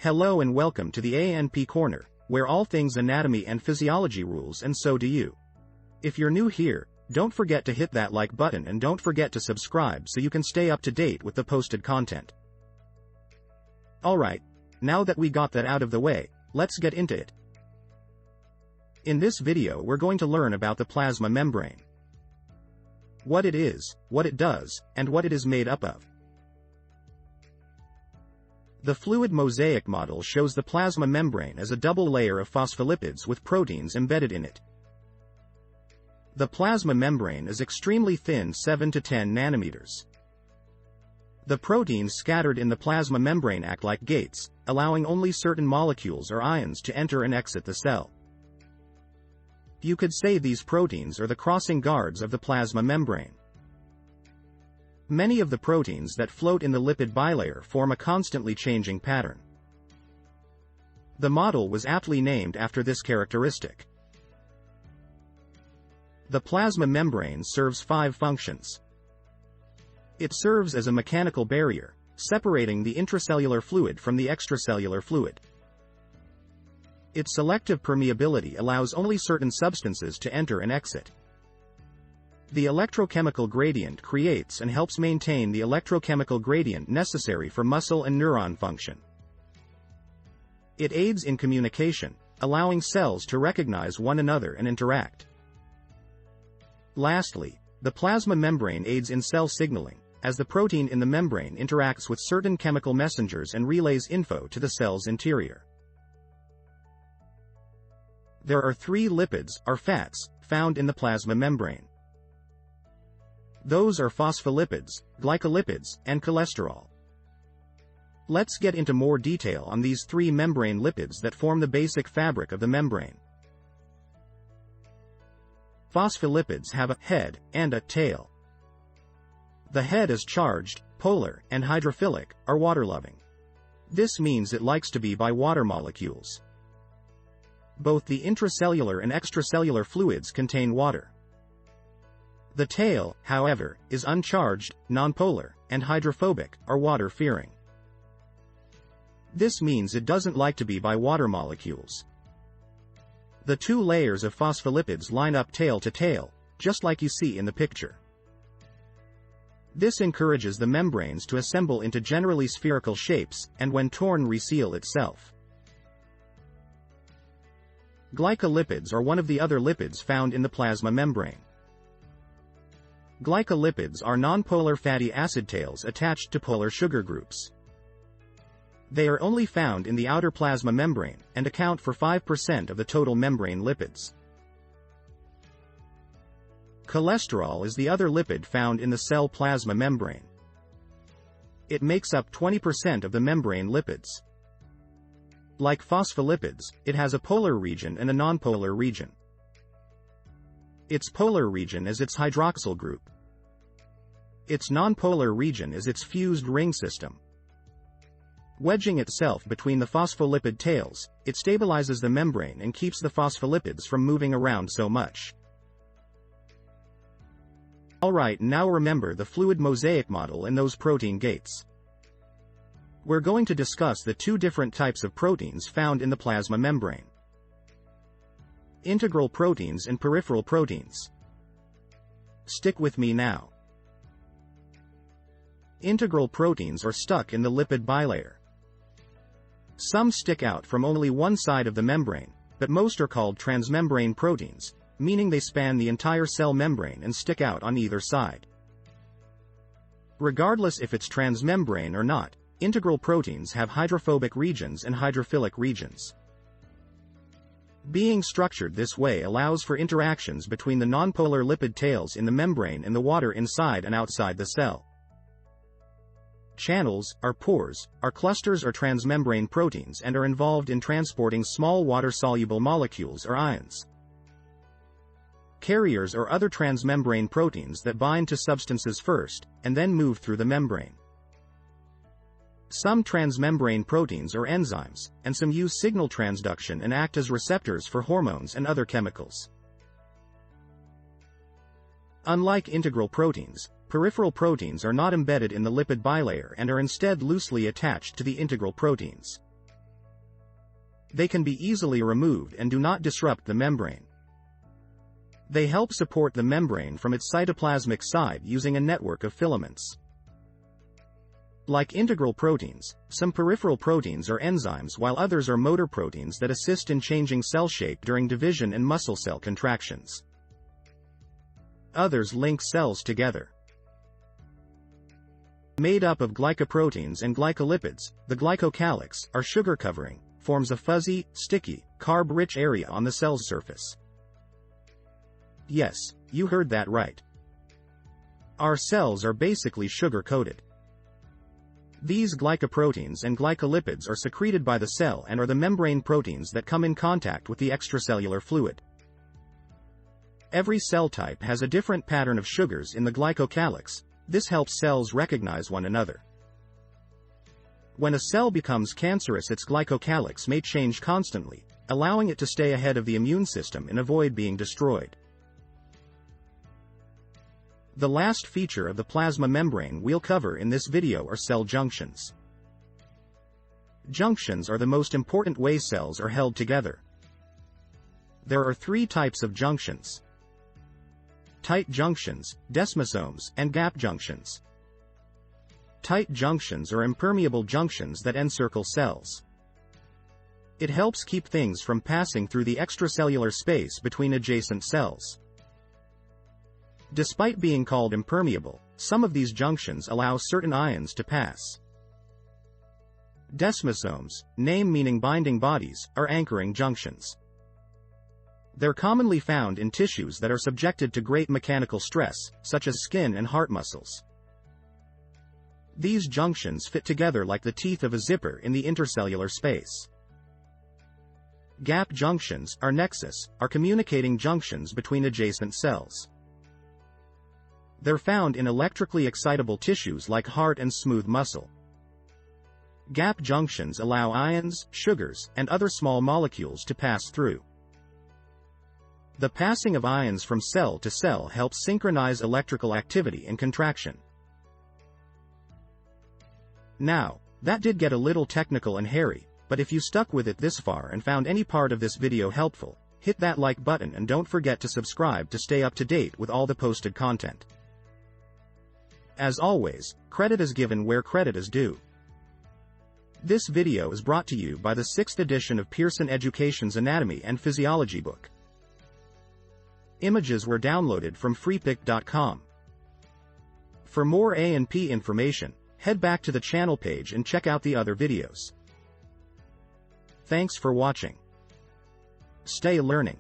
Hello and welcome to the ANP Corner, where all things anatomy and physiology rules, and so do you. If you're new here, don't forget to hit that like button and don't forget to subscribe so you can stay up to date with the posted content. Alright, now that we got that out of the way, let's get into it. In this video we're going to learn about the plasma membrane. What it is, what it does, and what it is made up of. The fluid mosaic model shows the plasma membrane as a double layer of phospholipids with proteins embedded in it. The plasma membrane is extremely thin, 7 to 10 nanometers. The proteins scattered in the plasma membrane act like gates, allowing only certain molecules or ions to enter and exit the cell. You could say these proteins are the crossing guards of the plasma membrane. Many of the proteins that float in the lipid bilayer form a constantly changing pattern. The model was aptly named after this characteristic. The plasma membrane serves 5 functions. It serves as a mechanical barrier, separating the intracellular fluid from the extracellular fluid. Its selective permeability allows only certain substances to enter and exit. The electrochemical gradient creates and helps maintain the electrochemical gradient necessary for muscle and neuron function. It aids in communication, allowing cells to recognize one another and interact. Lastly, the plasma membrane aids in cell signaling, as the protein in the membrane interacts with certain chemical messengers and relays info to the cell's interior. There are 3 lipids, or fats, found in the plasma membrane. Those are phospholipids, glycolipids, and cholesterol. Let's get into more detail on these 3 membrane lipids that form the basic fabric of the membrane. Phospholipids have a head and a tail. The head is charged, polar, and hydrophilic, or water-loving. This means it likes to be by water molecules. Both the intracellular and extracellular fluids contain water. The tail, however, is uncharged, nonpolar, and hydrophobic, or water-fearing. This means it doesn't like to be by water molecules. The 2 layers of phospholipids line up tail to tail, just like you see in the picture. This encourages the membranes to assemble into generally spherical shapes, and when torn reseal itself. Glycolipids are one of the other lipids found in the plasma membrane. Glycolipids are nonpolar fatty acid tails attached to polar sugar groups. They are only found in the outer plasma membrane, and account for 5% of the total membrane lipids. Cholesterol is the other lipid found in the cell plasma membrane. It makes up 20% of the membrane lipids. Like phospholipids, it has a polar region and a nonpolar region. Its polar region is its hydroxyl group. Its nonpolar region is its fused ring system. Wedging itself between the phospholipid tails, it stabilizes the membrane and keeps the phospholipids from moving around so much. Alright, now remember the fluid mosaic model and those protein gates. We're going to discuss the 2 different types of proteins found in the plasma membrane. Integral proteins and peripheral proteins. Stick with me now. Integral proteins are stuck in the lipid bilayer. Some stick out from only one side of the membrane, but most are called transmembrane proteins, meaning they span the entire cell membrane and stick out on either side. Regardless if it's transmembrane or not, integral proteins have hydrophobic regions and hydrophilic regions. Being structured this way allows for interactions between the nonpolar lipid tails in the membrane and the water inside and outside the cell. Channels, or pores, are clusters or transmembrane proteins and are involved in transporting small water-soluble molecules or ions. Carriers are other transmembrane proteins that bind to substances first, and then move through the membrane. Some transmembrane proteins are enzymes, and some use signal transduction and act as receptors for hormones and other chemicals. Unlike integral proteins, peripheral proteins are not embedded in the lipid bilayer and are instead loosely attached to the integral proteins. They can be easily removed and do not disrupt the membrane. They help support the membrane from its cytoplasmic side using a network of filaments. Like integral proteins, some peripheral proteins are enzymes while others are motor proteins that assist in changing cell shape during division and muscle cell contractions. Others link cells together. Made up of glycoproteins and glycolipids, the glycocalyx, our sugar covering, forms a fuzzy, sticky, carb-rich area on the cell's surface. Yes, you heard that right. Our cells are basically sugar-coated. These glycoproteins and glycolipids are secreted by the cell and are the membrane proteins that come in contact with the extracellular fluid. Every cell type has a different pattern of sugars in the glycocalyx. This helps cells recognize one another. When a cell becomes cancerous, its glycocalyx may change constantly, allowing it to stay ahead of the immune system and avoid being destroyed. The last feature of the plasma membrane we'll cover in this video are cell junctions. Junctions are the most important way cells are held together. There are three types of junctions: tight junctions, desmosomes, and gap junctions. Tight junctions are impermeable junctions that encircle cells. It helps keep things from passing through the extracellular space between adjacent cells. Despite being called impermeable, some of these junctions allow certain ions to pass. Desmosomes, name meaning binding bodies, are anchoring junctions. They're commonly found in tissues that are subjected to great mechanical stress, such as skin and heart muscles. These junctions fit together like the teeth of a zipper in the intercellular space. Gap junctions, our nexus, are communicating junctions between adjacent cells. They're found in electrically excitable tissues like heart and smooth muscle. Gap junctions allow ions, sugars, and other small molecules to pass through. The passing of ions from cell to cell helps synchronize electrical activity and contraction. Now, that did get a little technical and hairy, but if you stuck with it this far and found any part of this video helpful, hit that like button and don't forget to subscribe to stay up to date with all the posted content. As always, credit is given where credit is due. This video is brought to you by the 6th edition of Pearson Education's Anatomy and Physiology book. Images were downloaded from freepik.com. For more A&P information, head back to the channel page and check out the other videos. Thanks for watching. Stay learning.